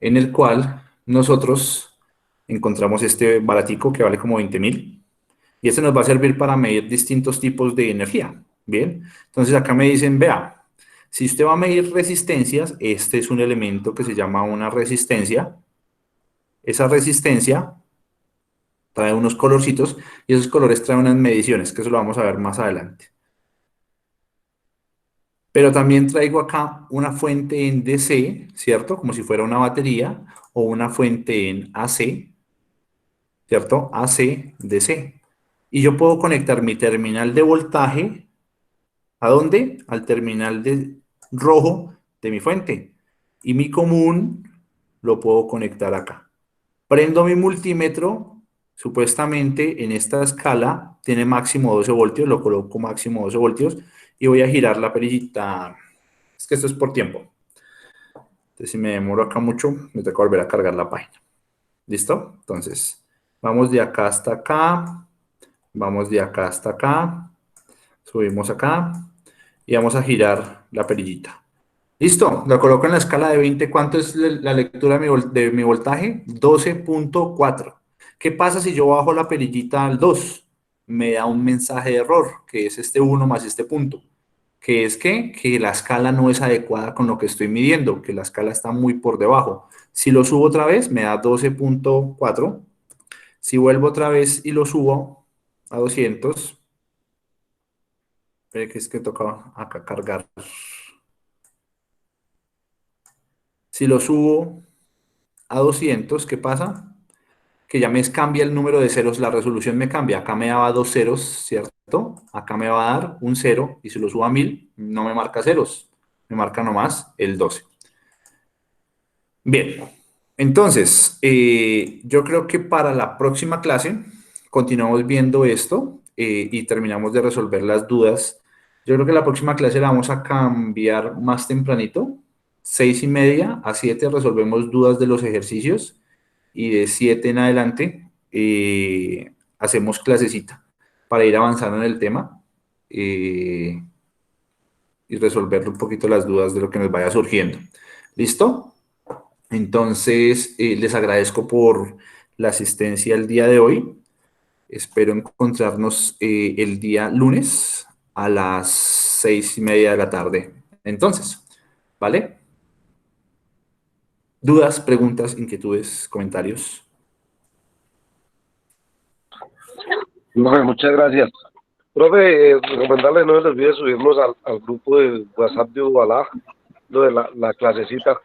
en el cual nosotros encontramos este baratico que vale como 20.000 y este nos va a servir para medir distintos tipos de energía. Bien, entonces acá me dicen, vea, si usted va a medir resistencias, este es un elemento que se llama una resistencia. Esa resistencia trae unos colorcitos y esos colores traen unas mediciones, que eso lo vamos a ver más adelante. Pero también traigo acá una fuente en DC, ¿cierto? Como si fuera una batería, o una fuente en AC, ¿cierto? AC, DC. Y yo puedo conectar mi terminal de voltaje, ¿a dónde? Al terminal de rojo de mi fuente. Y mi común lo puedo conectar acá. Prendo mi multímetro, supuestamente en esta escala tiene máximo 12 voltios, lo coloco máximo 12 voltios y voy a girar la perillita. Es que esto es por tiempo. Entonces si me demoro acá mucho, me toca volver a cargar la página. ¿Listo? Entonces, vamos de acá hasta acá, vamos de acá hasta acá, subimos acá y vamos a girar la perillita. Listo, lo coloco en la escala de 20. ¿Cuánto es la lectura de mi voltaje? 12.4. ¿Qué pasa si yo bajo la perillita al 2? Me da un mensaje de error, que es este 1 más este punto. Que es que la escala no es adecuada con lo que estoy midiendo, que la escala está muy por debajo. Si lo subo otra vez, me da 12.4. Si vuelvo otra vez y lo subo a 200, que es que toca acá cargar. Si lo subo a 200, ¿qué pasa? Que ya me cambia el número de ceros, la resolución me cambia. Acá me daba 2 ceros, ¿cierto? Acá me va a dar un 0 y si lo subo a 1000, no me marca ceros, me marca nomás el 12. Bien, entonces, yo creo que para la próxima clase continuamos viendo esto y terminamos de resolver las dudas. Yo creo que la próxima clase la vamos a cambiar más tempranito. 6:30 a 7 resolvemos dudas de los ejercicios y de 7 en adelante hacemos clasecita para ir avanzando en el tema y resolver un poquito las dudas de lo que nos vaya surgiendo. ¿Listo? Entonces, les agradezco por la asistencia el día de hoy. Espero encontrarnos el día lunes a las 6:30 de la tarde. Entonces, ¿vale? ¿Dudas, preguntas, inquietudes, comentarios?
Profe, muchas gracias. Profe, recomendarle no se les olvide subirnos al grupo de WhatsApp de Ubalá, lo de la clasecita.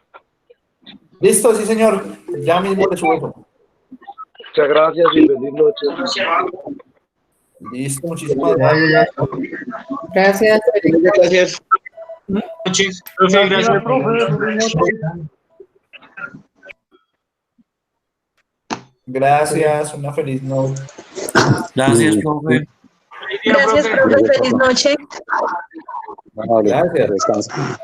Listo, sí señor. Ya mismo le subo.
Muchas gracias y feliz noche.
Listo, muchísimas gracias.
Gracias.
Gracias. Noches, profe, gracias.
Gracias, una feliz noche.
Gracias, profe.
Gracias, profe, feliz noche.
Gracias. Descansa.